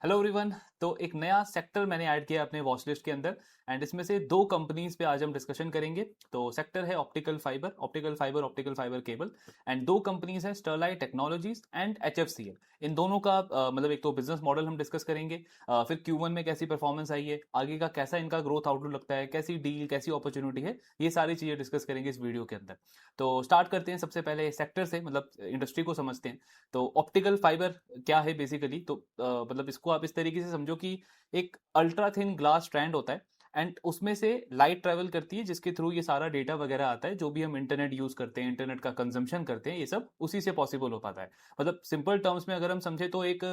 Hello everyone. तो एक नया सेक्टर मैंने ऐड किया अपने वॉच लिस्ट के अंदर एंड इसमें से दो कंपनीज पे आज हम डिस्कशन करेंगे। तो सेक्टर है ऑप्टिकल फाइबर केबल एंड दो कंपनीज है स्टरलाइट टेक्नोलॉजीज एंड एचएफसीएल। इन दोनों का मतलब एक तो बिजनेस मॉडल हम डिस्कस करेंगे, फिर Q1 में कैसी परफॉर्मेंस आई है, आगे का कैसा इनका ग्रोथ आउटलुक लगता है, कैसी डील कैसी अपॉर्चुनिटी है, ये सारी चीजें डिस्कस करेंगे इस वीडियो के अंदर। तो स्टार्ट करते हैं सबसे पहले सेक्टर से, मतलब इंडस्ट्री को समझते हैं। तो ऑप्टिकल फाइबर क्या है बेसिकली, तो मतलब इसको आप इस तरीके से समझो कि एक अल्ट्रा थिन ग्लास स्ट्रैंड होता है एंड उसमें से लाइट ट्रेवल करती है जिसके थ्रू ये सारा डेटा वगैरह आता है, जो भी हम इंटरनेट यूज करते हैं, इंटरनेट का कंजम्पशन करते हैं, ये सब उसी से पॉसिबल हो पाता है। मतलब सिंपल टर्म्स में अगर हम समझे तो एक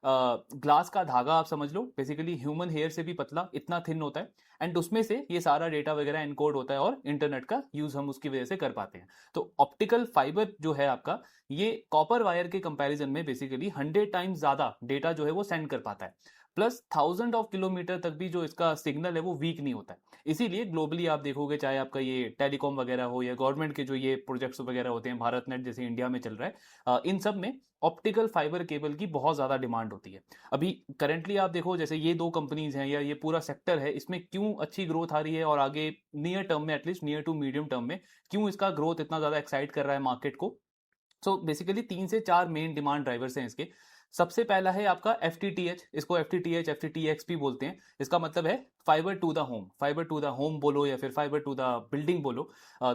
ग्लास का धागा आप समझ लो, बेसिकली ह्यूमन हेयर से भी पतला, इतना थिन होता है एंड उसमें से ये सारा डेटा वगैरह एनकोड होता है और इंटरनेट का यूज हम उसकी वजह से कर पाते हैं। तो ऑप्टिकल फाइबर जो है आपका, ये कॉपर वायर के कंपैरिजन में बेसिकली 100 टाइम्स ज्यादा डेटा जो है वो सेंड कर पाता है, प्लस 1000 ऑफ किलोमीटर तक भी जो इसका सिग्नल है वो वीक नहीं होता है। इसीलिए ग्लोबली आप देखोगे, चाहे आपका ये टेलीकॉम वगैरह हो या गवर्नमेंट के जो ये प्रोजेक्ट्स वगैरह होते हैं, भारत नेट जैसे इंडिया में चल रहा है, इन सब में ऑप्टिकल फाइबर केबल की बहुत ज्यादा डिमांड होती है। अभी करंटली आप देखो, जैसे ये दो कंपनीज हैं या ये पूरा सेक्टर है, इसमें क्यों अच्छी ग्रोथ आ रही है और आगे नियर टर्म में, at least near to medium term में क्यों इसका ग्रोथ इतना ज्यादा एक्साइट कर रहा है मार्केट को। सो बेसिकली 3 से 4 मेन डिमांड ड्राइवर्स हैं इसके। सबसे पहला है आपका FTTH, इसको FTTH FTTX भी बोलते हैं। इसका मतलब है fibre to the home, fibre to the home बोलो या फिर फाइबर टू द बिल्डिंग बोलो।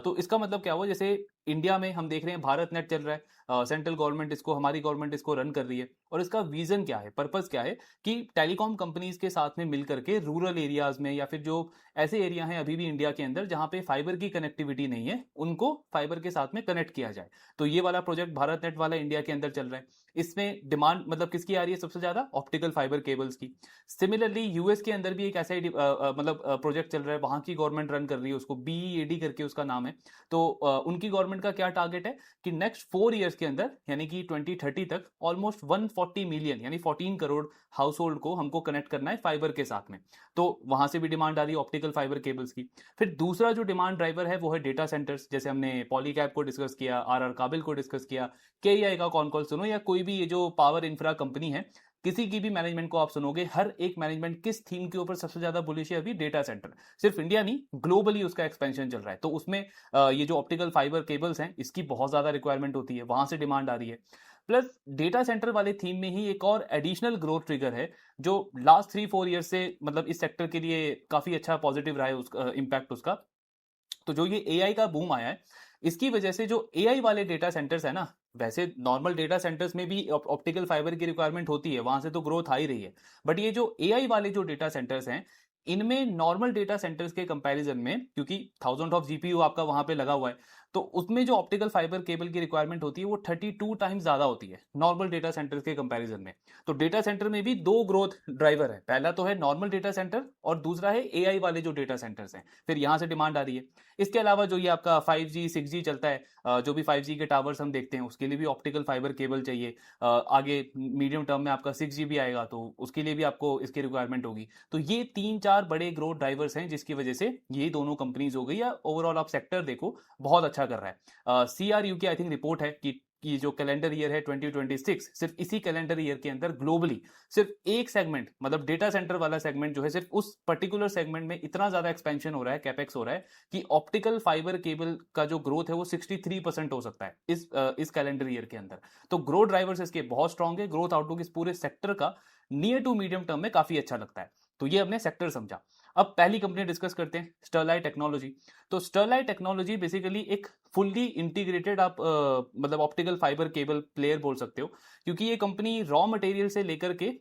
तो इसका मतलब क्या हुआ, जैसे इंडिया में हम देख रहे हैं भारत नेट चल रहा है, सेंट्रल गवर्नमेंट इसको, हमारी गवर्नमेंट इसको रन कर रही है और इसका विजन क्या है, पर्पस क्या है कि टेलीकॉम कंपनीज के साथ में मिलकर के रूरल एरियाज में या फिर जो ऐसे एरिया हैं अभी भी इंडिया के अंदर जहां पे फाइबर की कनेक्टिविटी नहीं है, उनको फाइबर के साथ में कनेक्ट किया जाए। तो ये वाला प्रोजेक्ट भारत नेट वाला इंडिया के अंदर चल रहा है। इसमें डिमांड मतलब किसकी आ रही है सबसे ज्यादा, ऑप्टिकल फाइबर केबल्स की। सिमिलरली यूएस के अंदर भी एक ऐसा ही मतलब प्रोजेक्ट चल रहा है, वहां की गवर्नमेंट रन कर रही है उसको, BEAD करके उसका नाम है। तो उनकी गवर्नमेंट का क्या टारगेट है कि नेक्स्ट 4 इयर्स के अंदर यानी कि 2030 तक ऑलमोस्ट 140 मिलियन यानी 14 करोड़ हाउस होल्ड को हमको कनेक्ट करना है फाइबर के साथ में। तो वहां से भी डिमांड आ रही है ऑप्टिकल फाइबर केबल्स की। फिर दूसरा जो डिमांड ड्राइवर है वो है डेटा सेंटर्स, जैसे हमने पॉलीकैब को डिस्कस किया, RR काबिल को डिस्कस किया, KEI का कॉन कॉल सुनो, या कोई भी ये जो पावर इंफ्रा कंपनी है, किसी की भी मैनेजमेंट को आप सुनोगे, हर एक मैनेजमेंट किस थीम के ऊपर सबसे ज्यादा बुलिश है, अभी डेटा सेंटर। सिर्फ इंडिया नहीं, ग्लोबली उसका एक्सपेंशन चल रहा है। तो उसमें ये जो ऑप्टिकल फाइबर केबल्स हैं इसकी बहुत ज्यादा रिक्वायरमेंट होती है, वहां से डिमांड आ रही है। प्लस डेटा सेंटर वाले थीम में ही एक और एडिशनल ग्रोथ ट्रिगर है जो लास्ट 3-4 ईयर से मतलब इस सेक्टर के लिए काफी अच्छा पॉजिटिव रहा है उसका इम्पैक्ट उसका। तो जो ये AI का बूम आया है, इसकी वजह से जो AI वाले डेटा सेंटर्स है ना, वैसे नॉर्मल डेटा सेंटर्स में भी ऑप्टिकल फाइबर की रिक्वायरमेंट होती है, वहां से तो ग्रोथ आ ही रही है। बट ये जो AI वाले जो डेटा सेंटर्स हैं, इनमें नॉर्मल डेटा सेंटर्स के कंपैरिजन में, क्योंकि 1000 ऑफ GPU आपका वहां पे लगा हुआ है, तो उसमें जो ऑप्टिकल फाइबर केबल की रिक्वायरमेंट होती है वो 32 टाइम्स ज्यादा होती है नॉर्मल डेटा सेंटर्स के कंपैरिजन में। तो डेटा सेंटर में भी दो ग्रोथ ड्राइवर है, पहला तो है नॉर्मल डेटा सेंटर और दूसरा है AI वाले जो डेटा सेंटर्स हैं, फिर यहां से डिमांड आ रही है। इसके अलावा जो ये आपका 5G 6G चलता है, जो भी 5G के टावर्स हम देखते हैं उसके लिए भी ऑप्टिकल फाइबर केबल चाहिए। आगे मीडियम टर्म में आपका 6G भी आएगा तो उसके लिए भी आपको इसकी रिक्वायरमेंट होगी। तो ये 3-4 बड़े ग्रोथ ड्राइवर्स हैं जिसकी वजह से ये दोनों कंपनीज हो गई, या ओवरऑल आप सेक्टर देखो बहुत अच्छा कर रहा है। CRU की आई थिंक रिपोर्ट है कि जो कैलेंडर ईयर है 2026, सिर्फ इसी कैलेंडर ईयर के अंदर ग्लोबली सिर्फ एक सेगमेंट, मतलब डेटा सेंटर वाला सेगमेंट जो है, सिर्फ उस पर्टिकुलर सेगमेंट में इतना ज्यादा एक्सपेंशन हो रहा है, कैपेक्स हो रहा है कि ऑप्टिकल फाइबर केबल का जो ग्रोथ है वो 63% हो सकता है इस कैलेंडर ईयर के अंदर। तो ग्रोथ ड्राइवर्स इसके बहुत स्ट्रांग है, ग्रोथ आउटलुक इस पूरे सेक्टर का नियर टू मीडियम टर्म में काफी अच्छा लगता है। तो ये हमने सेक्टर समझा। अब पहली कंपनी डिस्कस करते हैं, स्टरलाइट टेक्नोलॉजी। तो स्टरलाइट टेक्नोलॉजी बेसिकली एक फुल्ली इंटीग्रेटेड आप मतलब ऑप्टिकल फाइबर केबल प्लेयर बोल सकते हो, क्योंकि ये कंपनी रॉ मटेरियल से लेकर के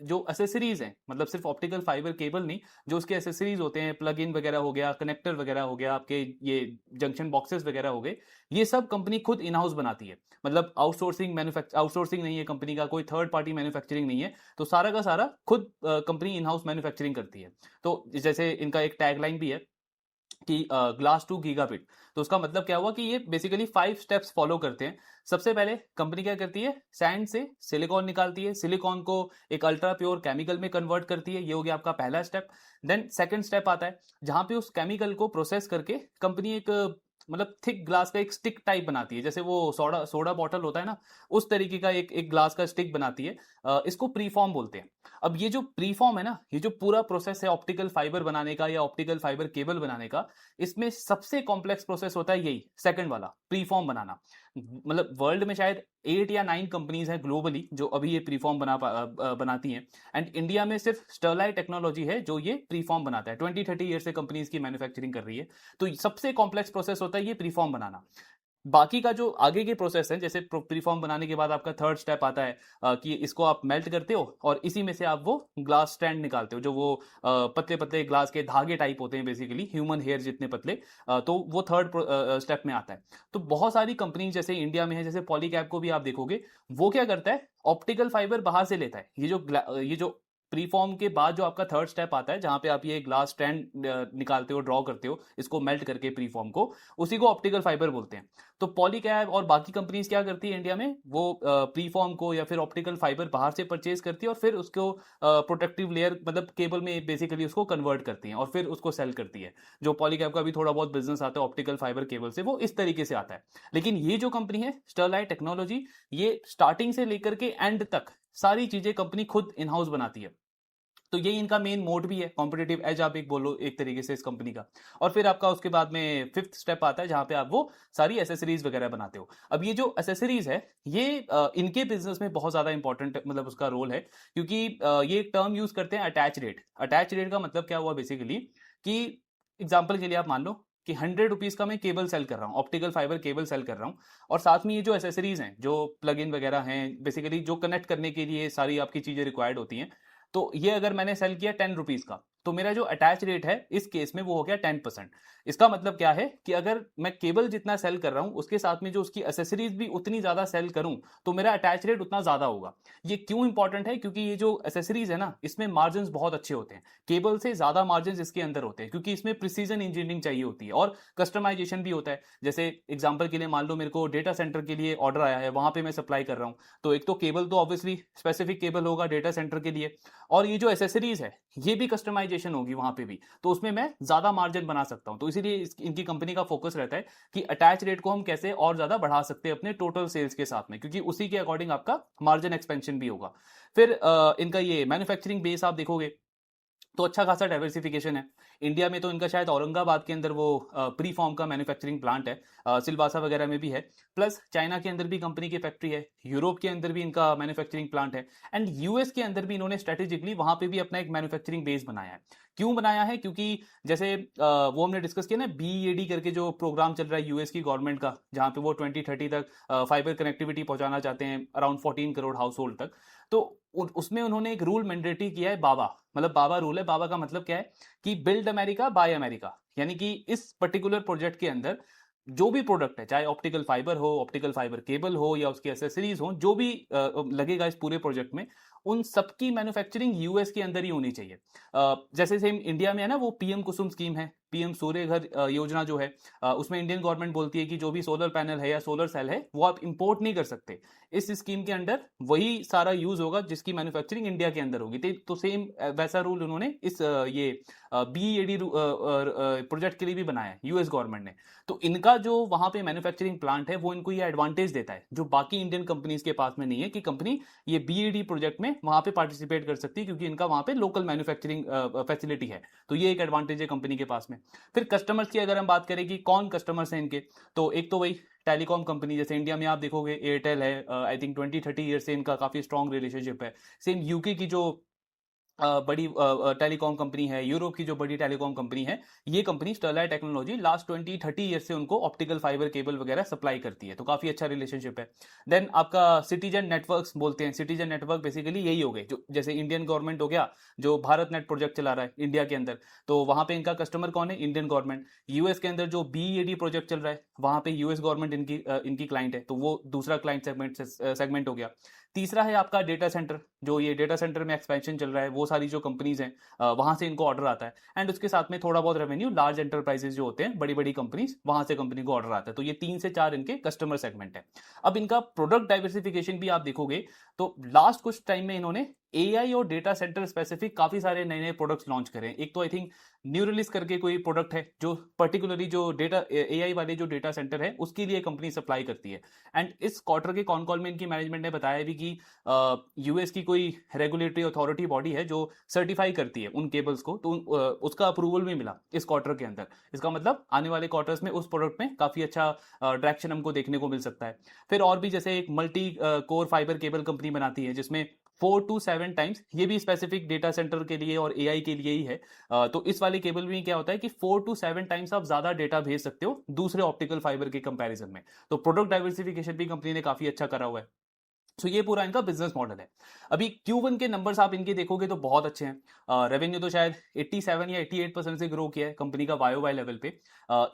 जो एसेसरीज हैं, मतलब सिर्फ ऑप्टिकल फाइबर केबल नहीं, जो उसके एसेसरीज होते हैं, प्लग इन वगैरह हो गया, कनेक्टर वगैरह हो गया, आपके ये जंक्शन बॉक्सेस वगैरह हो गए, ये सब कंपनी खुद इन हाउस बनाती है। मतलब आउटसोर्सिंग नहीं है कंपनी का, कोई थर्ड पार्टी मैन्युफैक्चरिंग नहीं है। तो सारा का सारा खुद कंपनी इन हाउस मैन्युफैक्चरिंग करती है। तो जैसे इनका एक टैगलाइन भी है कि ग्लास टू गीगाबिट। तो उसका मतलब क्या हुआ कि ये बेसिकली 5 स्टेप्स फॉलो करते हैं। सबसे पहले कंपनी क्या करती है, सैंड से सिलिकॉन निकालती है, सिलिकॉन को एक अल्ट्रा प्योर केमिकल में कन्वर्ट करती है, ये हो गया आपका पहला स्टेप। देन सेकंड स्टेप आता है जहां पे उस केमिकल को प्रोसेस करके कंपनी एक मतलब थिक ग्लास का एक स्टिक टाइप बनाती है, जैसे वो सोडा सोडा बॉटल होता है ना, उस तरीके का एक एक ग्लास का स्टिक बनाती है। इसको प्रीफॉर्म बोलते हैं। अब ये जो प्रीफॉर्म है ना, ये जो पूरा प्रोसेस है ऑप्टिकल फाइबर बनाने का या ऑप्टिकल फाइबर केबल बनाने का, इसमें सबसे कॉम्प्लेक्स प्रोसेस होता है यही सेकंड वाला, प्रीफॉर्म बनाना। मतलब वर्ल्ड में शायद 8 या 9 कंपनीज हैं ग्लोबली जो अभी ये प्रीफॉर्म बनाती हैं, एंड इंडिया में सिर्फ स्टरलाइट टेक्नोलॉजी है जो ये प्रीफॉर्म बनाता है। 20-30 ईयर से कंपनीज की मैन्युफैक्चरिंग कर रही है। तो सबसे कॉम्प्लेक्स प्रोसेस होता है ये प्रीफॉर्म बनाना। बाकी का जो आगे के प्रोसेस है, जैसे प्रीफॉर्म बनाने के बाद आपका थर्ड स्टेप आता है कि इसको आप मेल्ट करते हो और इसी में से आप वो ग्लास स्टैंड निकालते हो, जो वो पतले पतले ग्लास के धागे टाइप होते हैं, बेसिकली ह्यूमन हेयर जितने पतले। तो वो थर्ड स्टेप में आता है। तो बहुत सारी कंपनी जैसे इंडिया में है, जैसे पॉलीकैब को भी आप देखोगे, वो क्या करता है, ऑप्टिकल फाइबर बाहर से लेता है। ये जो प्रीफॉर्म के बाद जो आपका थर्ड स्टेप आता है, जहां पे आप ये ग्लास स्टैंड निकालते हो, ड्रॉ करते हो इसको मेल्ट करके प्रीफॉर्म को, उसी को ऑप्टिकल फाइबर बोलते हैं। तो पॉलीकैब और बाकी कंपनीज क्या करती है इंडिया में, वो प्रीफॉर्म को या फिर ऑप्टिकल फाइबर बाहर से परचेज करती है और फिर उसको प्रोटेक्टिव लेयर मतलब केबल में बेसिकली उसको कन्वर्ट करती है और फिर उसको सेल करती है। जो पॉलीकैब का भी थोड़ा बहुत बिजनेस आता है ऑप्टिकल फाइबर केबल से, वो इस तरीके से आता है। लेकिन ये जो कंपनी है स्टरलाइट टेक्नोलॉजी, ये स्टार्टिंग से लेकर के एंड तक सारी चीजें कंपनी खुद इन हाउस बनाती है। तो ये इनका मेन मोड भी है, कॉम्पिटेटिव एज आप एक बोलो एक तरीके से इस कंपनी का। और फिर आपका उसके बाद में फिफ्थ स्टेप आता है जहां पे आप वो सारी एसेसरीज वगैरह बनाते हो। अब ये जो एसेसरीज है ये इनके बिजनेस में बहुत ज्यादा इंपॉर्टेंट मतलब उसका रोल है, क्योंकि ये एक टर्म यूज करते हैं अटैच रेट। अटैच रेट का मतलब क्या हुआ बेसिकली कि एग्जाम्पल के लिए आप मान लो कि 100 रुपीज का मैं केबल सेल कर रहा हूँ, ऑप्टिकल फाइबर केबल सेल कर रहा हूँ, और साथ में ये जो एसेसरीज हैं, जो प्लग इन वगैरह हैं, बेसिकली जो कनेक्ट करने के लिए सारी आपकी चीजें रिक्वायर्ड होती हैं, तो ये अगर मैंने सेल किया 10 रुपीज का, तो मेरा जो अटैच रेट है इस केस में वो हो गया 10%। इसका मतलब क्या है कि अगर मैं केबल जितना सेल कर रहा हूं उसके साथ में जो उसकी एसेसरीज भी उतनी ज्यादा सेल करूं, तो मेरा अटैच रेट उतना ज्यादा होगा। ये क्यों इंपॉर्टेंट है, क्योंकि ये जो एसेसरीज है ना, इसमें मार्जिन बहुत अच्छे होते हैं, केबल से ज्यादा मार्जिन इसके अंदर होते हैं, क्योंकि इसमें प्रिसीजन इंजीनियरिंग चाहिए होती है और कस्टमाइजेशन भी होता है। जैसे एग्जाम्पल के लिए मान लो मेरे को डेटा सेंटर के लिए ऑर्डर आया है, वहां पे मैं सप्लाई कर रहा हूं, तो एक तो केबल तो ऑब्वियसली स्पेसिफिक केबल होगा डेटा सेंटर के लिए, और ये जो एसेसरीज है ये भी कस्टमाइजेशन होगी वहां पे भी, तो उसमें मैं ज्यादा मार्जिन बना सकता हूं। तो इसीलिए इनकी कंपनी का फोकस रहता है कि अटैच रेट को हम कैसे और ज्यादा बढ़ा सकते हैं अपने टोटल सेल्स के साथ में, क्योंकि उसी के अकॉर्डिंग आपका मार्जिन एक्सपेंशन भी होगा। फिर इनका ये मैन्युफैक्चरिंग बेस आप देखोगे तो अच्छा खासा डाइवर्सिफिकेशन है। इंडिया में तो इनका शायद औरंगाबाद के अंदर वो प्री फॉर्म का मैन्युफैक्चरिंग प्लांट है, सिलवासा वगैरह में भी है, प्लस चाइना के अंदर भी कंपनी की फैक्ट्री है, यूरोप के अंदर भी इनका मैन्युफैक्चरिंग प्लांट है, एंड यूएस के अंदर भी इन्होंने स्ट्रेटेजिकली वहां पे भी अपना एक मैन्युफैक्चरिंग बेस बनाया है। क्यों बनाया है, क्योंकि जैसे वो हमने डिस्कस किया ना, बीईडी करके जो प्रोग्राम चल रहा है यूएस की गवर्नमेंट का, जहां पे वो 2030 तक फाइबर कनेक्टिविटी पहुंचाना चाहते हैं अराउंड 14 करोड़ हाउस होल्ड तक। तो उसमें उन्होंने एक रूल मैंडेटरी किया है, बाबा, मतलब बाबा रूल है। बाबा का मतलब क्या है कि बिल्ड अमेरिका बाय अमेरिका, यानी कि इस पर्टिकुलर प्रोजेक्ट के अंदर जो भी प्रोडक्ट है, चाहे ऑप्टिकल फाइबर हो, ऑप्टिकल फाइबर केबल हो, या उसकी एसेसरीज हो, जो भी लगेगा इस पूरे प्रोजेक्ट में, उन सबकी मैन्युफैक्चरिंग यूएस के अंदर ही होनी चाहिए। जैसे सेम इंडिया में है ना वो पीएम कुसुम स्कीम है, पीएम सूर्य घर योजना जो है, उसमें इंडियन गवर्नमेंट बोलती है कि जो भी सोलर पैनल है या सोलर सेल है वो आप इंपोर्ट नहीं कर सकते। इस स्कीम के अंडर वही सारा यूज होगा जिसकी मैन्युफैक्चरिंग इंडिया के अंदर होगी। तो सेम वैसा रूल उन्होंने इस ये बीईडी प्रोजेक्ट के लिए भी बनाया है यूएस गवर्नमेंट ने। तो इनका जो वहां पे मैन्युफैक्चरिंग प्लांट है वो इनको ये एडवांटेज देता है जो बाकी इंडियन कंपनीज के पास में नहीं है, कि कंपनी ये बीईडी प्रोजेक्ट में वहां पे पार्टिसिपेट कर सकती है, क्योंकि इनका वहां पे लोकल मैन्युफैक्चरिंग फैसिलिटी है। तो ये एक एडवांटेज है कंपनी के पास में। फिर कस्टमर्स की अगर हम बात करें कि कौन कस्टमर्स हैं इनके, तो एक तो वही टेलीकॉम कंपनी, जैसे इंडिया में आप देखोगे एयरटेल है, आई थिंक 20-30 ईयर से इनका काफी स्ट्रॉन्ग रिलेशनशिप है। सेम यूके की जो बड़ी टेलीकॉम कंपनी है, यूरोप की जो बड़ी टेलीकॉम कंपनी है, ये company Sterlite technology last 20-30 year से उनको ऑप्टिकल फाइबर केबल वगैरह सप्लाई करती है। तो काफी अच्छा रिलेशनशिप है। देन आपका सिटीजन नेटवर्क्स बोलते हैं, सिटीजन नेटवर्क बेसिकली यही हो गए जो जैसे इंडियन गवर्नमेंट हो गया, जो भारत नेट प्रोजेक्ट चला रहा है इंडिया के अंदर, तो वहां पे इनका कस्टमर कौन है, इंडियन गवर्नमेंट। यूएस के अंदर जो बीईडी प्रोजेक्ट चल रहा है वहां पे यूएस गवर्नमेंट इनकी क्लाइंट है, तो वो दूसरा क्लाइंट सेगमेंट हो गया। तीसरा है आपका डेटा सेंटर, जो ये डेटा सेंटर में एक्सपेंशन चल रहा है, वो सारी जो कंपनीज हैं वहां से इनको ऑर्डर आता है, एंड उसके साथ में थोड़ा बहुत रेवेन्यू लार्ज एंटरप्राइजेस जो होते हैं, बड़ी बड़ी कंपनीज, वहां से कंपनी को ऑर्डर आता है। तो ये 3 से 4 इनके कस्टमर सेगमेंट है। अब इनका प्रोडक्ट डाइवर्सिफिकेशन भी आप देखोगे तो लास्ट कुछ टाइम में इन्होंने एआई और डेटा सेंटर स्पेसिफिक काफी सारे नए नए प्रोडक्ट्स लॉन्च करें। एक तो आई थिंक न्यूरलिस करके कोई प्रोडक्ट है जो पर्टिकुलरली जो डेटा एआई वाले जो डेटा सेंटर है उसके लिए कंपनी सप्लाई करती है। एंड इस क्वार्टर के कॉन कॉल में इनकी मैनेजमेंट ने बताया भी कि यूएस की कोई रेगुलेटरी अथॉरिटी बॉडी है जो सर्टिफाई करती है उन केबल्स को, तो उसका अप्रूवल भी मिला इस क्वार्टर के अंदर। इसका मतलब आने वाले क्वार्टर्स में उस प्रोडक्ट में काफी अच्छा ट्रैक्शन हमको देखने को मिल सकता है। फिर और भी जैसे एक multi core fibre cable company बनाती है जिसमें 4 to 7 टाइम्स, ये भी स्पेसिफिक डेटा सेंटर के लिए और एआई के लिए ही है। तो इस वाली केबल में क्या होता है कि 4 to 7 टाइम्स आप ज्यादा डेटा भेज सकते हो दूसरे ऑप्टिकल फाइबर के कंपैरिजन में। तो प्रोडक्ट डाइवर्सिफिकेशन भी कंपनी ने काफी अच्छा करा हुआ है। तो ये पूरा इनका बिजनेस मॉडल है। अभी Q1 के नंबर्स आप इनके देखोगे तो बहुत अच्छे हैं। रेवेन्यू तो शायद 87 या 88% से ग्रो किया है कंपनी का वाई लेवल पे।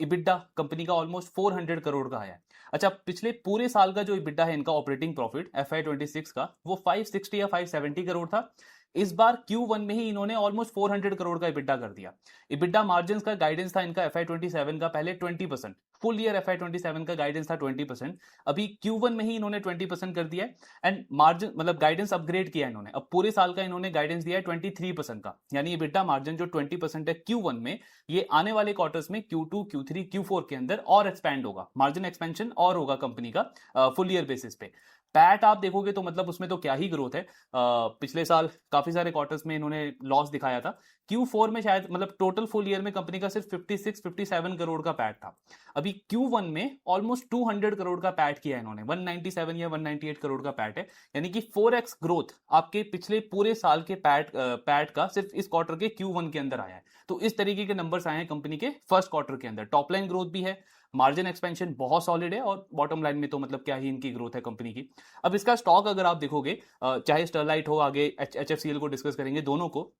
इबिड्डा कंपनी का ऑलमोस्ट 400 करोड़ का आया है। अच्छा, पिछले पूरे साल का जो इबिड्डा है इनका ऑपरेटिंग प्रॉफिट FY26 का वो 560 या 570 करोड़ था। इस बार Q1 में ही इन्होंने ऑलमोस्ट 400 करोड़ का इबिड्डा कर दिया। इबिड्डा मार्जिन का गाइडेंस था इनका FY27 का पहले 20%, फुल ईयर FY27 का गाइडेंस था 20%, अभी Q1 में ही इन्होंने 20% कर दिया है। एंड मार्जिन मतलब गाइडेंस अपग्रेड किया इन्होंने, अब पूरे साल का इन्होंने गाइडेंस दिया है 23% का, यानी इबिड्डा मार्जिन जो 20% है Q1 में, ये आने वाले क्वार्टर्स में Q2, Q3, Q4 के अंदर और एक्सपैंड होगा, मार्जिन एक्सपेंशन और होगा कंपनी का फुल ईयर बेसिस पे। पैट आप देखोगे तो मतलब उसमें तो क्या ही ग्रोथ है। पिछले साल काफी सारे क्वार्टर्स में इन्होंने लॉस दिखाया था। Q4 में शायद मतलब टोटल फुल ईयर में कंपनी का सिर्फ 56-57 करोड़ का पैट था। अभी Q1 में ऑलमोस्ट 200 करोड़ का पैट किया है इन्होंने, 197 या 198 करोड़ का पैट है, यानी कि 4x ग्रोथ आपके पिछले पूरे साल के पैट का सिर्फ इस क्वार्टर के Q1 के अंदर आया है। तो इस तरीके के नंबर्स आए हैं कंपनी के फर्स्ट क्वार्टर के अंदर। टॉप लाइन ग्रोथ भी है, मार्जिन एक्सपेंशन बहुत सॉलिड है, और बॉटम लाइन में तो मतलब क्या ही इनकी ग्रोथ है कंपनी की। अब इसका स्टॉक अगर आप देखोगे, चाहे स्टरलाइट हो, आगे HFCL को डिस्कस करेंगे दोनों को,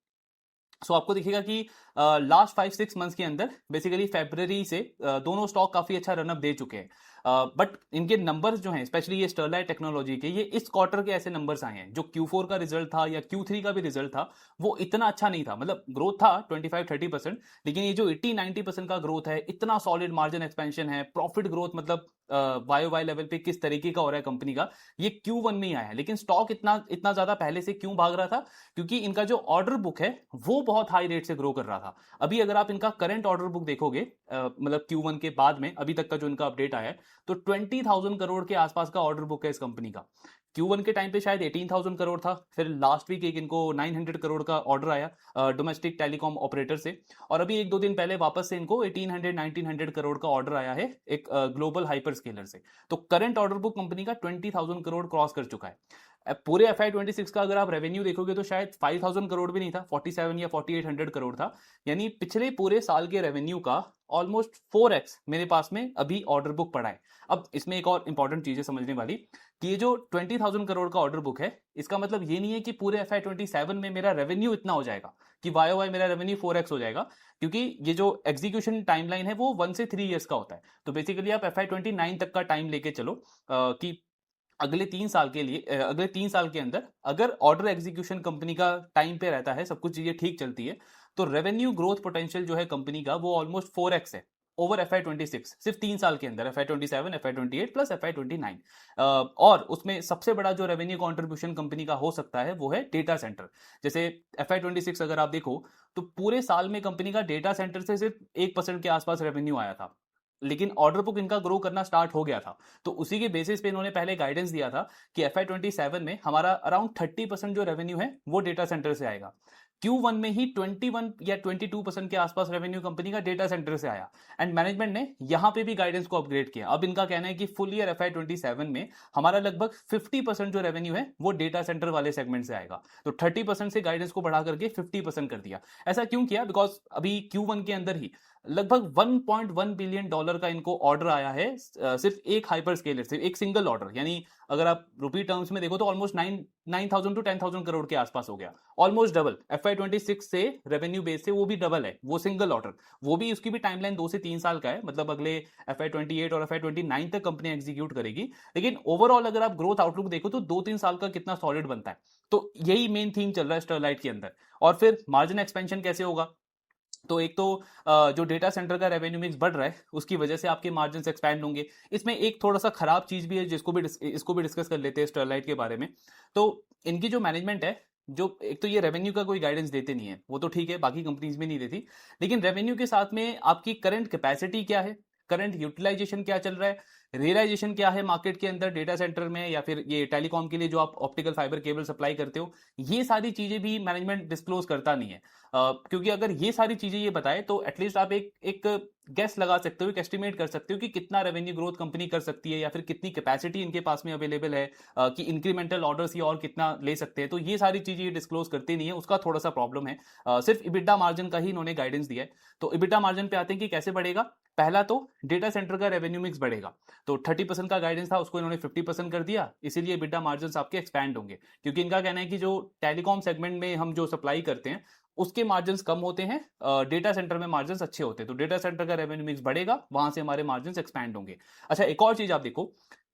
सो आपको दिखेगा कि लास्ट 5-6 मंथ्स के अंदर बेसिकली फरवरी से दोनों स्टॉक काफी अच्छा रनअप दे चुके हैं। बट इनके नंबर्स जो हैं, स्पेशली ये स्टरलाइट टेक्नोलॉजी के, ये इस क्वार्टर के ऐसे नंबर्स आए हैं जो Q4 का रिजल्ट था या Q3 का भी रिजल्ट था वो इतना अच्छा नहीं था। मतलब ग्रोथ था 25-30%, लेकिन ये जो 80-90% का ग्रोथ है, इतना सॉलिड मार्जिन एक्सपेंशन है, प्रॉफिट ग्रोथ मतलब वाई लेवल पे किस तरीके का हो रहा है कंपनी का, ये Q1 में ही आया है। लेकिन स्टॉक इतना ज्यादा पहले से क्यों भाग रहा था? क्योंकि इनका जो ऑर्डर बुक है वो बहुत हाई रेट से ग्रो कर रहा था। अभी अगर आप इनका करंट ऑर्डर बुक देखोगे, मतलब Q1 के बाद में अभी तक का जो इनका अपडेट आया है, तो 20,000 करोड़ के आसपास का ऑर्डर बुक है इस कंपनी का। Q1 के टाइम पे शायद 18,000 करोड़ था, फिर लास्ट वीक एक इनको 900 करोड़ का ऑर्डर आया डोमेस्टिक टेलीकॉम ऑपरेटर से, और अभी 1-2 दिन पहले वापस से इनको 1800-1900 करोड़ का ऑर्डर आया है एक ग्लोबल हाइपर स्केलर से। तो करंट ऑर्डर बुक कंपनी का 20,000 करोड़ क्रॉस कर चुका है। पूरे FY26 का अगर आप रेवेन्यू देखोगे तो शायद 5,000 करोड़ भी नहीं था, 47 या 4800 करोड़ था, यानी पिछले पूरे साल के रेवेन्यू का ऑलमोस्ट 4x मेरे पास में अभी ऑर्डर बुक पड़ा है। अब इसमें एक और इंपॉर्टेंट चीज है समझने वाली, कि ये जो 20,000 करोड़ का ऑर्डर बुक है, इसका मतलब ये नहीं है कि पूरे FY27 में मेरा रेवेन्यू इतना हो जाएगा कि वाई मेरा रेवेन्यू 4x हो जाएगा, क्योंकि ये जो एग्जीक्यूशन टाइमलाइन है वो 1 से 3 ईयर्स का होता है। तो बेसिकली आप FY29 तक का टाइम लेके चलो कि अगले 3 साल के लिए, अगले 3 साल के अंदर अगर ऑर्डर एग्जीक्यूशन कंपनी का टाइम पे रहता है, सब कुछ चीजें ठीक चलती है, तो रेवेन्यू ग्रोथ पोटेंशियल जो है कंपनी का वो ऑलमोस्ट 4x है ओवर FY26, सिर्फ 3 साल के अंदर, FY27, FY28 प्लस FY29। और उसमें सबसे बड़ा जो रेवेन्यू कॉन्ट्रीब्यूशन कंपनी का हो सकता है वो है डेटा सेंटर। जैसे FY26 अगर आप देखो तो पूरे साल में कंपनी का डेटा सेंटर से सिर्फ 1% के आसपास रेवेन्यू आया था, लेकिन ऑर्डर बुक इनका ग्रो करना स्टार्ट हो गया था। तो उसी के बेसिस पे इन्होंने पहले गाइडेंस दिया था कि FY27 में हमारा अराउंड 30% जो रेवेन्यू है वो डेटा सेंटर से आएगा। Q1 में ही 21 या 22% के आसपास रेवेन्यू कंपनी का डेटा सेंटर से आया, एंड मैनेजमेंट ने यहां पे भी गाइडेंस को अपग्रेड किया। अब इनका कहना है कि फुल ईयर FY27 में हमारा लगभग 50% जो रेवेन्यू है वो डेटा सेंटर वाले सेगमेंट से आएगा। तो 30% से गाइडेंस को बढ़ा करके 50% कर दिया। ऐसा क्यों किया? बिकॉज अभी Q1 के अंदर ही लगभग $1.1 बिलियन का इनको ऑर्डर आया है, सिर्फ एक हाइपर स्केलर से, एक सिंगल ऑर्डर, यानी अगर आप रुपी टर्म्स में देखो तो ऑलमोस्ट 9,000 to 10,000 करोड़ के आसपास हो गया, ऑलमोस्ट डबल। FY26 से रेवेन्यू बेस से वो भी डबल है, वो सिंगल ऑर्डर, वो भी उसकी भी टाइमलाइन 2 से 3 साल का है, मतलब अगले FY28 और FY29 तक कंपनी एग्जीक्यूट करेगी। लेकिन ओवरऑल अगर आप ग्रोथ आउटलुक देखो तो 2-3 साल का कितना सॉलिड बनता है। तो यही मेन थीम चल रहा है स्टरलाइट के अंदर। और फिर मार्जिन एक्सपेंशन कैसे होगा? तो एक तो जो डेटा सेंटर का रेवेन्यू मिक्स बढ़ रहा है उसकी वजह से आपके मार्जिन एक्सपैंड होंगे। इसमें एक थोड़ा सा खराब चीज भी है इसको भी डिस्कस कर लेते हैं स्टरलाइट के बारे में। तो इनकी जो मैनेजमेंट है जो एक तो ये रेवेन्यू का कोई गाइडेंस देते नहीं है, वो तो ठीक है, बाकी कंपनीज में नहीं देती, लेकिन रेवेन्यू के साथ में आपकी करंट कैपेसिटी क्या है, करंट यूटिलाइजेशन क्या चल रहा है, रियलाइजेशन क्या है मार्केट के अंदर डेटा सेंटर में या फिर ये टेलीकॉम के लिए जो आप ऑप्टिकल फाइबर केबल सप्लाई करते हो, ये सारी चीजें भी मैनेजमेंट डिस्क्लोज करता नहीं है। क्योंकि अगर ये सारी चीजें ये बताए तो एटलीस्ट आप एक एक गेस लगा सकते हो, एक एस्टिमेट कर सकते हो कि कितना रेवेन्यू ग्रोथ कंपनी कर सकती है या फिर कितनी कैपेसिटी इनके पास में अवेलेबल है, कि इंक्रीमेंटल ऑर्डर्स ये और कितना ले सकते हैं। तो ये सारी चीजें ये डिस्क्लोज करती नहीं है, उसका थोड़ा सा प्रॉब्लम है। सिर्फ इबिटा मार्जिन का ही इन्होंने गाइडेंस दिया है। तो इबिटा मार्जिन पे आते हैं कि कैसे बढ़ेगा। पहला तो डेटा सेंटर का रेवेन्यू मिक्स बढ़ेगा, तो 30% का गाइडेंस था उसको इन्होंने 50% कर दिया, इसीलिए इबिटा मार्जिन आपके एक्सपैंड होंगे। क्योंकि इनका कहना है कि जो टेलीकॉम सेगमेंट में हम जो सप्लाई करते हैं उसके मार्जिन कम होते हैं, डेटा सेंटर में मार्जिन अच्छे होते हैं, तो डेटा सेंटर का रेवेन्यू मिक्स बढ़ेगा, वहां से हमारे मार्जिन एक्सपैंड होंगे। अच्छा, एक और चीज आप देखो,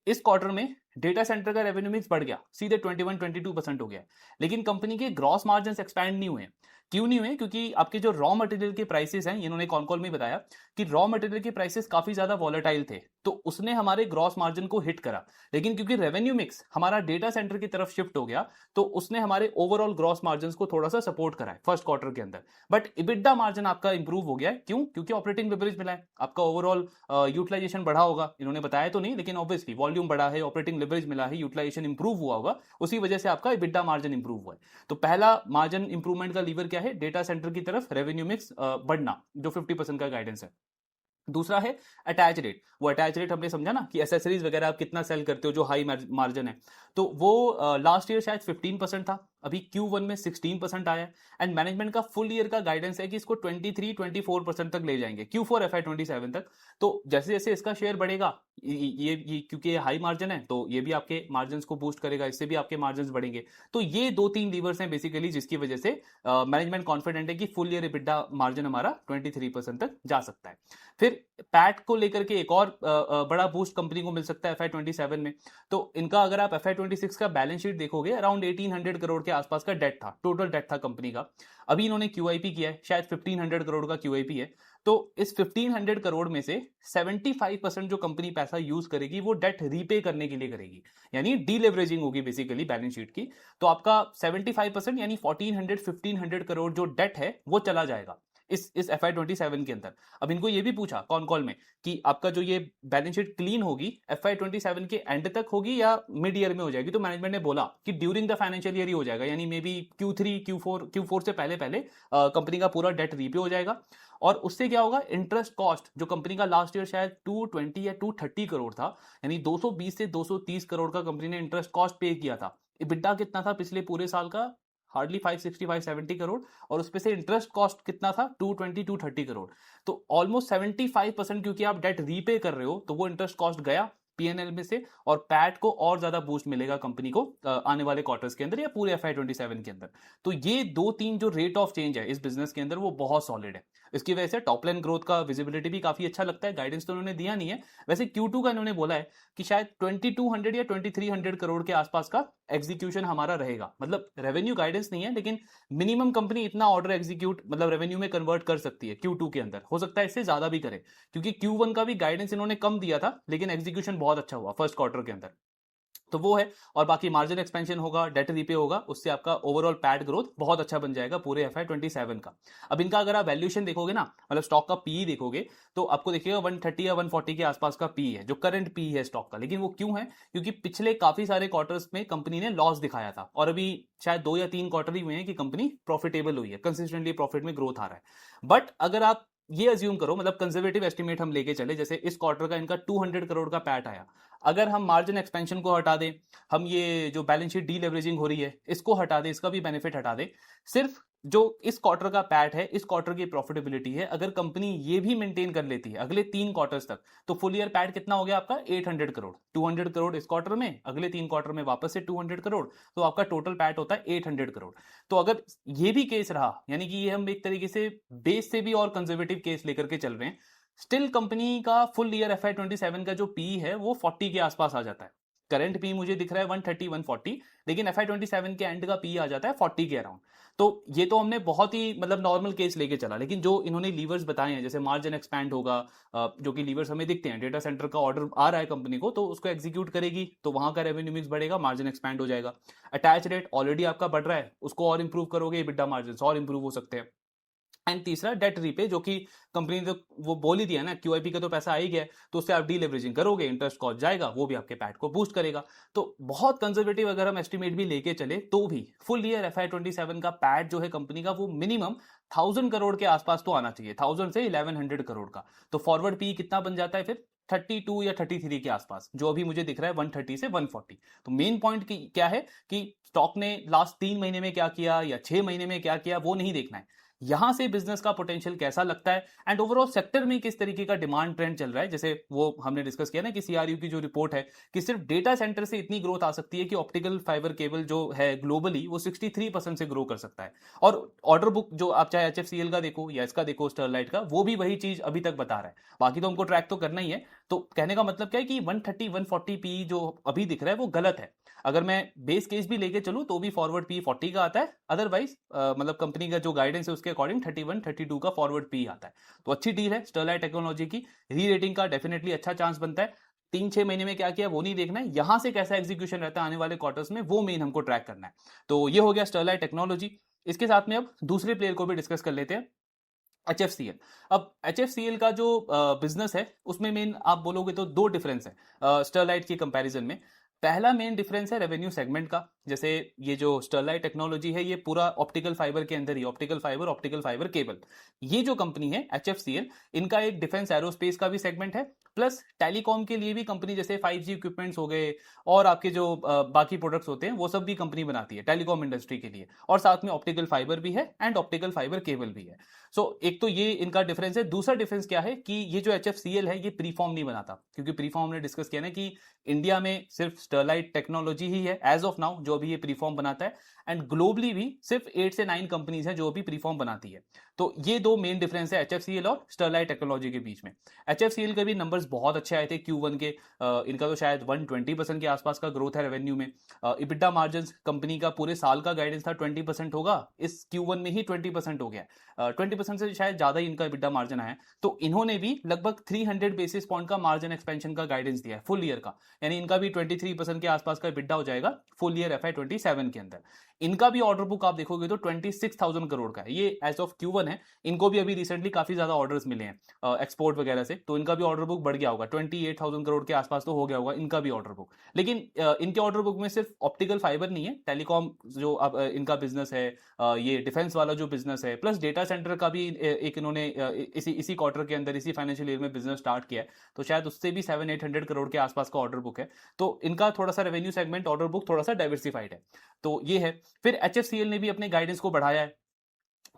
इस क्वार्टर में डेटा सेंटर का रेवेन्यू मिक्स बढ़ गया, सीधे 21-22% हो गया, लेकिन कंपनी के ग्रॉस मार्जिन एक्सपैंड नहीं हुए। क्यों नहीं हुए? क्योंकि आपके जो रॉ मटेरियल के प्राइसेस हैं, इन्होंने कॉन कॉल में बताया कि रॉ मटेरियल के प्राइसेस काफी ज्यादा वॉलेटाइल थे, तो उसने हमारे ग्रॉस मार्जिन को हिट करा। लेकिन क्योंकि रेवेन्यू मिक्स हमारा डेटा सेंटर की तरफ शिफ्ट हो गया, तो उसने हमारे ओवरऑल ग्रॉस मार्जिन को थोड़ा सा सपोर्ट करा है फर्स्ट क्वार्टर के अंदर। बट इबिटा मार्जिन आपका इंप्रूव हो गया है, क्यों? क्योंकि ऑपरेटिंग लेवरेज मिला है, आपका ओवरऑल यूटिलाइजेशन बढ़ा होगा, इन्होंने बताया तो नहीं, लेकिन ऑब्वियसली वॉल्यूम बढ़ा है, ऑपरेटिंग लेवरेज मिला है, यूटिलाइजेशन इंप्रूव हुआ होगा, उसी वजह से आपका इबिटा मार्जिन इंप्रूव हुआ है। तो पहला मार्जिन इंप्रूवमेंट का लीवर क्या है? डेटा सेंटर की तरफ रेवेन्यू मिक्स बढ़ना, जो 50% का गाइडेंस है। दूसरा है अटैच रेट। वो अटैच रेट हमने समझा ना कि एसेसरीज वगैरह आप कितना सेल करते हो जो हाई मार्जिन है, तो वो लास्ट ईयर शायद 15% था, अभी Q1 में 16% आया है। एंड मैनेजमेंट का फुल ईयर का गाइडेंस है कि इसको 23-24% तक ले जाएंगे Q4 FY27 तक। तो जैसे जैसे इसका शेयर बढ़ेगा, ये क्योंकि ये हाई मार्जिन है, तो ये भी आपके मार्जिन को बूस्ट करेगा, इससे भी आपके मार्जिन बढ़ेंगे। तो ये 2-3 लीवर्स हैं बेसिकली, जिसकी वजह से मैनेजमेंट कॉन्फिडेंट है कि फुल ईयर EBITDA मार्जिन हमारा 23% तक जा सकता है। फिर पैट को लेकर के एक और बड़ा बूस्ट कंपनी को मिल सकता है FY27 में। तो इनका अगर आप FY26 का बैलेंस शीट देखोगे, अराउंड 1800 करोड़ के आसपास का डेट था, टोटल डेट था कंपनी का। अभी इन्होंने QIP किया है, शायद 1500 करोड़ का QIP है। तो इस 1500 करोड़ में से 75% जो कंपनी पैसा यूज करेगी वो डेट रीपे करने के लिए करेगी, यानी डीलेवरेजिंग होगी बेसिकली बैलेंस शीट की। तो आपका 75% यानी 1400-1500 करोड़ जो डेट है वो चला जाएगा इस FY27 के अंदर। अब इनको ये भी पूछा कॉन कॉल में कि आपका जो ये बैलेंस शीट क्लीन होगी FY27 के एंड तक होगी या मिड ईयर में हो जाएगी, तो मैनेजमेंट ने बोला कि ड्यूरिंग द फाइनेंशियल ईयर ही हो जाएगा, यानी मे बी Q4 से पहले पहले कंपनी का पूरा डेट रीपे हो जाएगा। और उससे क्या होगा, इंटरेस्ट कॉस्ट जो कंपनी का लास्ट ईयर शायद 220 या 230 करोड़ था, यानी 220 से 230 करोड़ का कंपनी ने इंटरेस्ट कॉस्ट पे किया था। EBITDA कितना था पिछले पूरे साल का? हार्डली 560-570 करोड़, और उसपे से इंटरेस्ट कॉस्ट कितना था? 220-230 करोड़। तो ऑलमोस्ट 75%, क्योंकि आप डेट रीपे कर रहे हो, तो वो इंटरेस्ट कॉस्ट गया PNL में से, और पैट को और ज्यादा बूस्ट मिलेगा कंपनी को आने वाले क्वार्टर्स के अंदर या पूरे FY27 के अंदर। तो ये 2-3 जो रेट ऑफ चेंज है इस बिजनेस के अंदर वो बहुत सॉलिड है। इसकी वजह से टॉप लाइन ग्रोथ का विजिबिलिटी भी काफी अच्छा लगता है। गाइडेंस तो उन्होंने दिया नहीं है, वैसे Q2 का इन्होंने बोला है कि शायद 2200 या 2300 करोड़ के आसपास का एग्जीक्यूशन हमारा रहेगा। मतलब रेवेन्यू गाइडेंस नहीं है, लेकिन मिनिमम कंपनी इतना ऑर्डर एग्जीक्यूट मतलब रेवेन्यू में कन्वर्ट कर सकती है Q2 के अंदर, हो सकता है इससे ज्यादा भी करे, क्योंकि Q1 का भी गाइडेंस इन्होंने कम दिया था, लेकिन एग्जीक्यूशन बहुत अच्छा हुआ फर्स्ट क्वार्टर के अंदर। तो वो है, और बाकी मार्जिन एक्सपेंशन होगा, डेट रीपे होगा, उससे आपका ओवरऑल पैट ग्रोथ बहुत अच्छा बन जाएगा पूरे FY27 का। अब इनका अगर आप वैल्यूएशन देखोगे ना, मतलब स्टॉक का पीई देखोगे, तो आपको देखिएगा 130 या 140 के आसपास का पीई है, जो करंट पीई है स्टॉक का। लेकिन वो क्यों है? क्योंकि पिछले काफी सारे क्वार्टर्स में कंपनी ने लॉस दिखाया था, और अभी शायद 2 या 3 क्वार्टर ही हुए हैं कि कंपनी प्रॉफिटेबल हुई है, कंसिस्टेंटली प्रॉफिट में ग्रोथ आ रहा है। बट अगर आप ये अज्यूम करो, मतलब कंजर्वेटिव एस्टिमेट हम लेके चले, जैसे इस क्वार्टर का इनका 200 करोड़ का पैट आया, अगर हम मार्जिन एक्सपेंशन को हटा दें, हम ये जो बैलेंस शीट डीलेवरेजिंग हो रही है इसको हटा दें, इसका भी बेनिफिट हटा दें, सिर्फ जो इस क्वार्टर का पैट है, इस क्वार्टर की प्रॉफिटेबिलिटी है, अगर कंपनी ये भी मेंटेन कर लेती है अगले 3 क्वार्टर्स तक, तो फुल ईयर पैट कितना हो गया आपका? 800 करोड़। 200 करोड़ इस क्वार्टर में, अगले 3 क्वार्टर में वापस से 200 करोड़, तो आपका टोटल पैट होता है 800 करोड़। तो अगर ये भी केस रहा, यानी कि ये हम एक तरीके से बेस से भी और कंजर्वेटिव केस लेकर के चल रहे हैं, स्टिल कंपनी का फुल ईयर FY27 का जो पी है वो 40 के आसपास आ जाता है। करंट पी मुझे दिख रहा है 130 140, लेकिन FY27 के एंड का पी आ जाता है 40 के अराउंड। तो ये तो हमने बहुत ही मतलब नॉर्मल केस लेके चला, लेकिन जो इन्होंने लीवर्स बताए हैं, जैसे मार्जिन एक्सपैंड होगा, जो कि लीवर्स हमें दिखते हैं, डेटा सेंटर का ऑर्डर आ रहा है कंपनी को तो उसको एग्जीक्यूट करेगी तो वहां का रेवेन्यू मिक्स बढ़ेगा, मार्जिन एक्सपैंड हो जाएगा। अटैच रेट ऑलरेडी आपका बढ़ रहा है, उसको और इंप्रूव करोगे, EBITDA मार्जिन और इंप्रूव हो सकते हैं। एंड तीसरा डेट रीपे, जो कि कंपनी ने तो वो बोल ही दिया ना, QIP का तो पैसा आ ही गया है, तो उससे आप डीलेवरेजिंग करोगे, इंटरेस्ट कॉस्ट जाएगा, वो भी आपके पैट को बूस्ट करेगा। तो बहुत कंजर्वेटिव अगर हम एस्टिमेट भी लेके चले तो भी फुल ईयर FY27 का पैट जो है कंपनी का वो मिनिमम 1000 करोड़ के आसपास तो आना चाहिए, 1000 से 1100 करोड़ का। तो फॉरवर्ड पी कितना बन जाता है फिर 32 या 33 के आसपास, जो अभी मुझे दिख रहा है 130 से 140। तो मेन पॉइंट क्या है कि स्टॉक ने लास्ट 3 महीने में क्या किया या 6 महीने में क्या किया वो नहीं देखना है, यहां से बिजनेस का पोटेंशियल कैसा लगता है एंड ओवरऑल सेक्टर में किस तरीके का डिमांड ट्रेंड चल रहा है। जैसे वो हमने डिस्कस किया ना कि CRU की जो रिपोर्ट है कि सिर्फ डेटा सेंटर से इतनी ग्रोथ आ सकती है कि ऑप्टिकल फाइबर केबल जो है ग्लोबली वो 63% से ग्रो कर सकता है। और ऑर्डर बुक जो आप चाहे HFCL का देखो या इसका देखो स्टरलाइट का, वो भी वही चीज अभी तक बता रहा है। बाकी तो हमको ट्रैक तो करना ही है। तो कहने का मतलब क्या है कि 130 140 पी जो अभी दिख रहा है वो गलत है। अगर मैं बेस केस भी लेके चलूं तो भी फॉरवर्ड पी 40 का आता है, अदरवाइज मतलब कंपनी का जो गाइडेंस है उसके अकॉर्डिंग 31 32 का फॉरवर्ड पी आता है। तो अच्छी डील है स्टरलाइट टेक्नोलॉजी की, री रेटिंग का डेफिनेटली अच्छा चांस बनता है। 3-6 महीने में क्या किया वो नहीं देखना है, यहां से कैसा एग्जीक्यूशन रहता है आने वाले क्वार्टर्स में वो मेन हमको ट्रैक करना है। तो ये हो गया स्टरलाइट टेक्नोलॉजी। इसके साथ में अब दूसरे प्लेयर को भी डिस्कस कर लेते हैं, HFCL। अब HFCL का जो बिजनेस है उसमें मेन आप बोलोगे तो दो डिफरेंस है स्टरलाइट की कंपैरिजन में। पहला मेन डिफरेंस है रेवेन्यू सेगमेंट का। जैसे ये जो स्टरलाइट टेक्नोलॉजी है ये पूरा ऑप्टिकल फाइबर के अंदर ही, ऑप्टिकल फाइबर केबल। ये जो कंपनी है HFCL, इनका एक डिफेंस एरोस्पेस का भी सेगमेंट है, प्लस टेलीकॉम के लिए भी कंपनी, जैसे 5G इक्विपमेंट्स हो गए और आपके जो बाकी प्रोडक्ट्स होते हैं वो सब भी कंपनी बनाती है टेलीकॉम इंडस्ट्री के लिए, और साथ में ऑप्टिकल फाइबर भी है एंड ऑप्टिकल फाइबर केबल भी है। सो एक तो ये इनका डिफरेंस है। दूसरा डिफरेंस क्या है कि ये जो HFCL है ये प्रीफॉर्म नहीं बनाता, क्योंकि प्रीफॉर्म हमने डिस्कस किया ना कि इंडिया में सिर्फ स्टरलाइट टेक्नोलॉजी ही है एज ऑफ नाउ जो अभी ये प्रीफॉर्म बनाता है, एंड ग्लोबली भी सिर्फ 8 से 9 कंपनीज हैं जो अभी प्रीफॉर्म बनाती है। तो ये दो मेन डिफरेंस है HFCL और स्टरलाइट टेक्नोलॉजी के बीच में। HFCL के भी नंबर्स बहुत अच्छे आए थे Q1 के, इनका तो शायद 120% के आसपास का ग्रोथ है रेवेन्यू में। EBITDA मार्जिन कंपनी का पूरे साल का गाइडेंस था 20% होगा, इस Q1 में ही 20% हो गया, 20% से शायद ज्यादा ही इनका EBITDA मार्जिन आया है। तो इन्होंने भी लगभग 300 बेसिस पॉइंट का मार्जिन एक्सपेंशन का गाइडेंस दिया है फुल ईयर का, यानी इनका भी 23% के आसपास का EBITDA हो जाएगा फुल ईयर FY27 के अंदर। इनका भी ऑर्डर बुक आप देखोगे तो 26,000 करोड़ का है, ये एज ऑफ Q1 है। इनको भी अभी रिसेंटली काफी ज्यादा ऑर्डर्स मिले हैं एक्सपोर्ट वगैरह से, तो इनका भी ऑर्डर बुक बढ़ गया होगा, 28,000 करोड़ के आसपास तो हो गया होगा इनका भी ऑर्डर बुक। लेकिन इनके ऑर्डर बुक में सिर्फ ऑप्टिकल फाइबर नहीं है, टेलीकॉम जो अब इनका बिजनेस है, ये डिफेंस वाला जो बिजनेस है, प्लस डेटा सेंटर का भी एक इन्होंने इसी क्वार्टर के अंदर, इसी फाइनेंशियल ईयर में बिजनेस स्टार्ट किया है, तो शायद उससे भी 700-800 करोड़ के आसपास का ऑर्डर बुक है। तो इनका थोड़ा सा रेवेन्यू सेगमेंट ऑर्डर बुक थोड़ा सा डाइवर्सिफाइड है। तो ये है। फिर HFCL ने भी अपने गाइडेंस को बढ़ाया है।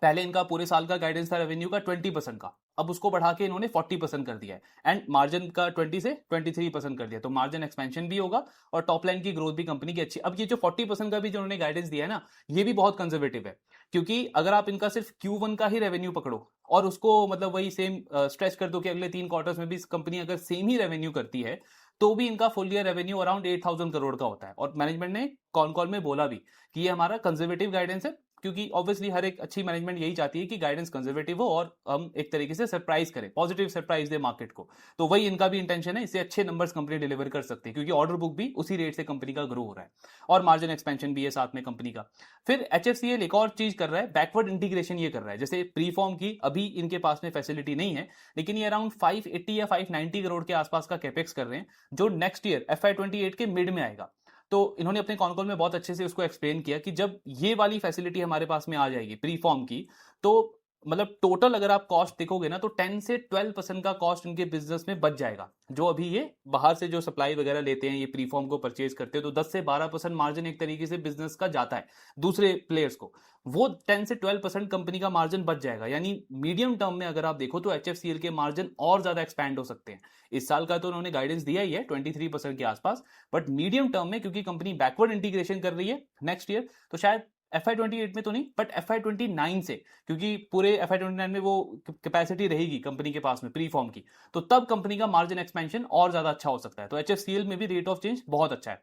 पहले इनका पूरे साल का गाइडेंस था रेवेन्यू का 20% का, अब उसको बढ़ा के इन्होंने 40% कर दिया है, एंड मार्जिन का 20 से 23% कर दिया। तो मार्जिन एक्सपेंशन भी होगा और टॉप लाइन की ग्रोथ भी कंपनी की अच्छी। अब ये जो 40% का भी जो उन्होंने गाइडेंस दिया है ना, ये भी बहुत कंजर्वेटिव है, क्योंकि अगर आप इनका सिर्फ Q1 का ही रेवेन्यू पकड़ो और उसको मतलब वही सेम स्ट्रेच कर दो कि अगले 3 क्वार्टर्स में भी कंपनी अगर सेम ही रेवेन्यू करती है तो भी इनका full year revenue around 8,000 crore का होता है। और मैनेजमेंट ने कॉल में बोला भी कि ये हमारा कंजर्वेटिव गाइडेंस है, क्योंकि ऑब्वियसली हर एक अच्छी मैनेजमेंट यही चाहती है कि गाइडेंस कंजर्वेटिव हो और हम एक तरीके से सरप्राइज करें, पॉजिटिव सरप्राइज दे मार्केट को। तो वही इनका भी इंटेंशन है, इससे अच्छे नंबर्स कंपनी डिलीवर कर सकती है, क्योंकि ऑर्डर बुक भी उसी रेट से कंपनी का ग्रो हो रहा है और मार्जिन एक्सपेंशन भी है साथ में कंपनी का। फिर HFCL एक और चीज कर रहा है, बैकवर्ड इंटीग्रेशन ये कर रहा है। जैसे प्रीफॉर्म की अभी इनके पास में फैसिलिटी नहीं है, लेकिन ये अराउंड 580 या 590 करोड़ के आसपास का कैपेक्स कर रहे हैं, जो नेक्स्ट ईयर FY28 के मिड में आएगा। तो इन्होंने अपने कॉल में बहुत अच्छे से उसको एक्सप्लेन किया कि जब ये वाली फैसिलिटी हमारे पास में आ जाएगी प्रीफॉर्म की, तो मतलब टोटल अगर आप कॉस्ट देखोगे ना तो 10 से 12% का कॉस्ट इनके बिजनेस में बच जाएगा। जो अभी ये बाहर से जो सप्लाई वगैरह लेते हैं, ये प्रीफॉर्म को परचेज करते हैं, तो 10 से 12% मार्जिन एक तरीके से बिजनेस का जाता है दूसरे प्लेयर्स को, वो 10 से 12% कंपनी का मार्जिन बच जाएगा। यानी मीडियम टर्म में अगर आप देखो तो HFCL के मार्जिन और ज्यादा एक्सपैंड हो सकते हैं। इस साल का तो उन्होंने गाइडेंस दिया ही है 23% के आसपास, बट मीडियम टर्म में क्योंकि कंपनी बैकवर्ड इंटीग्रेशन कर रही है नेक्स्ट ईयर, तो शायद FY28 में तो नहीं, बट FY29 से, क्योंकि पूरे FY29 में वो कैपेसिटी रहेगी कंपनी के पास में प्री फॉर्म की, तो तब कंपनी का मार्जिन एक्सपेंशन और ज्यादा अच्छा हो सकता है। तो HFCL में भी रेट ऑफ चेंज बहुत अच्छा है।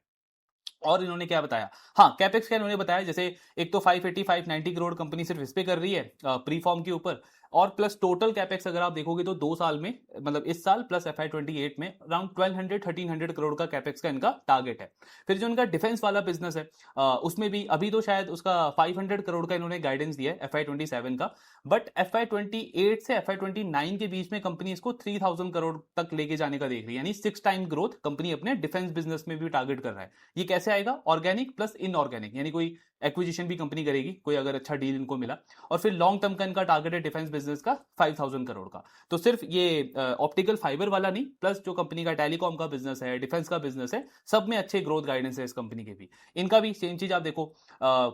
और इन्होंने क्या बताया, हाँ कैपेक्स का इन्होंने बताया, जैसे एक तो 580 590 करोड़ कंपनी सिर्फ इस पे कर रही है प्री फॉर्म के ऊपर, और प्लस टोटल कैपेक्स अगर आप देखोगे तो 2 साल में, मतलब इस साल प्लस FY28 में अराउंड 1200 1300 करोड़ का कैपेक्स का इनका टारगेट है। फिर जो इनका डिफेंस वाला बिजनेस है उसमें भी अभी तो शायद उसका 500 करोड़ का इन्होंने गाइडेंस दिया है FY27 का, बट FY28 से FY29 के बीच में कंपनी इसको 3000 करोड़ तक लेके जाने का देख रही है, यानी 6 टाइम ग्रोथ कंपनी अपने डिफेंस बिजनेस में भी टारगेट कर रहा है। ये कैसे आएगा, ऑर्गेनिक प्लस इनऑर्गेनिक, यानी कोई एक्विजिशन भी कंपनी करेगी, कोई अगर अच्छा डील इनको मिला, और फिर लॉन्ग टर्म का इनका टारगेट है डिफेंस बिजनेस का 5000 करोड़ का। तो सिर्फ ये ऑप्टिकल फाइबर वाला नहीं, प्लस जो कंपनी का टेलीकॉम का बिजनेस है, डिफेंस का बिजनेस है, सब में अच्छे ग्रोथ गाइडेंस है इस कंपनी के भी। इनका भी सेम चीज आप देखो,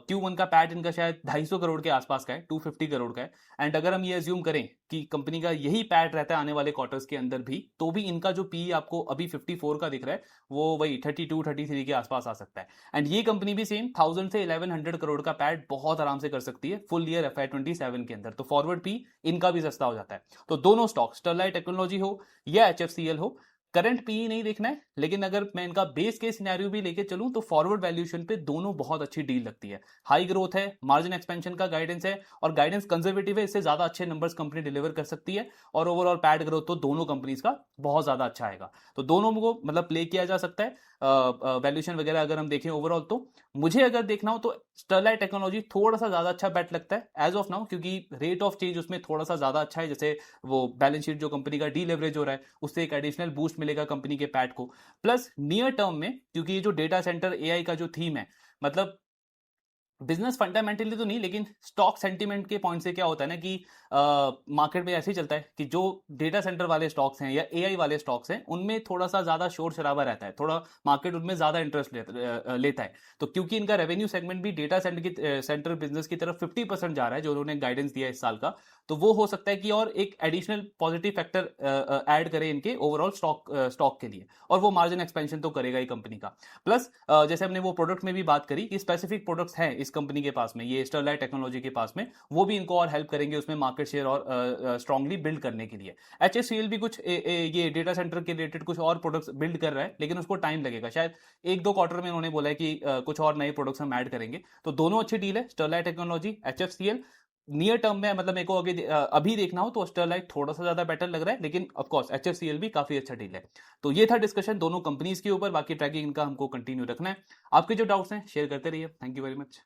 Q1 का पैट इनका शायद 250 करोड़ के आसपास का है, 250 करोड़ का है। एंड अगर हम ये अज्यूम करें कि कंपनी का यही पैट रहता है आने वाले क्वार्टर्स के अंदर भी, तो भी इनका जो पी आपको अभी 54 का दिख रहा है, वो वही 32 33 के आसपास आ सकता है। एंड ये कंपनी भी सेम 1000 से 1100 करोड़ का पैट बहुत आराम से कर सकती है फुल ईयर FY27 के अंदर। तो फॉरवर्ड पी इनका भी सस्ता हो जाता है। तो दोनों स्टॉक, स्टरलाइट टेक्नोलॉजी हो या HFCL हो, करंट पी नहीं देखना है, लेकिन अगर मैं इनका बेस केस सिनेरियो भी लेके चलूं तो फॉरवर्ड वैल्यूएशन पे दोनों बहुत अच्छी डील लगती है। हाई ग्रोथ है, मार्जिन एक्सपेंशन का गाइडेंस है, और गाइडेंस कंजर्वेटिव है, इससे ज्यादा अच्छे नंबर्स कंपनी डिलीवर कर सकती है, और ओवरऑल पैट ग्रोथ तो दोनों कंपनीज का बहुत ज्यादा अच्छा आएगा। तो दोनों को मतलब प्ले किया जा सकता है। वैल्यूएशन वगैरह अगर हम देखें ओवरऑल, तो मुझे अगर देखना हो तो स्टरलाइट टेक्नोलॉजी थोड़ा सा ज्यादा अच्छा बेट लगता है एज ऑफ नाउ, क्योंकि रेट ऑफ चेंज उसमें थोड़ा सा ज्यादा अच्छा है। जैसे वो बैलेंस शीट जो कंपनी का डी लेवरेज हो रहा है, उससे एक एडिशनल बूस्ट मिलेगा कंपनी के पैट को। प्लस नियर टर्म में, क्योंकि ये जो डेटा सेंटर AI का जो थीम है, मतलब बिजनेस फंडामेंटली तो नहीं, लेकिन स्टॉक सेंटीमेंट के पॉइंट से क्या होता है ना कि मार्केट में ऐसे ही चलता है कि जो डेटा सेंटर वाले स्टॉक्स हैं या AI वाले स्टॉक्स हैं, उनमें थोड़ा सा ज्यादा शोर शराबा रहता है, थोड़ा मार्केट उनमें ज्यादा इंटरेस्ट लेता है। तो क्योंकि इनका रेवेन्यू सेगमेंट भी डेटा सेंटर बिजनेस की तरफ 50% जा रहा है, जो उन्होंने गाइडेंस दिया है इस साल का, तो वो हो सकता है कि और एक एडिशनल पॉजिटिव फैक्टर ऐड करे इनके ओवरऑल स्टॉक के लिए, और वो मार्जिन एक्सपेंशन तो करेगा ही कंपनी का। प्लस जैसे हमने वो प्रोडक्ट में भी बात करी कि स्पेसिफिक प्रोडक्ट्स हैं इस कंपनी के पास में, ये स्टरलाइट टेक्नोलॉजी के पास में, वो भी इनको और हेल्प करेंगे उसमें मार्केट शेयर और स्ट्रांगली बिल्ड करने के लिए। HFCL भी कुछ ये डेटा सेंटर के रिलेटेड कुछ और प्रोडक्ट्स बिल्ड कर रहा है, लेकिन उसको टाइम लगेगा, शायद 1-2 क्वार्टर में उन्होंने बोला है कि कुछ और नए प्रोडक्ट्स हम ऐड करेंगे। तो दोनों अच्छी डील है, Sterlite technology, HFCL। Near term में मतलब मेरे को अभी देखना हो तो स्टरलाइट थोड़ा सा ज्यादा बेटर लग रहा है, लेकिन ऑफ कोर्स HFCL भी काफी अच्छा डील है। तो ये था डिस्कशन दोनों कंपनीज के ऊपर, बाकी ट्रैकिंग इनका हमको कंटिन्यू रखना है। आपके जो डाउट्स हैं शेयर करते रहिए। Thank you very much.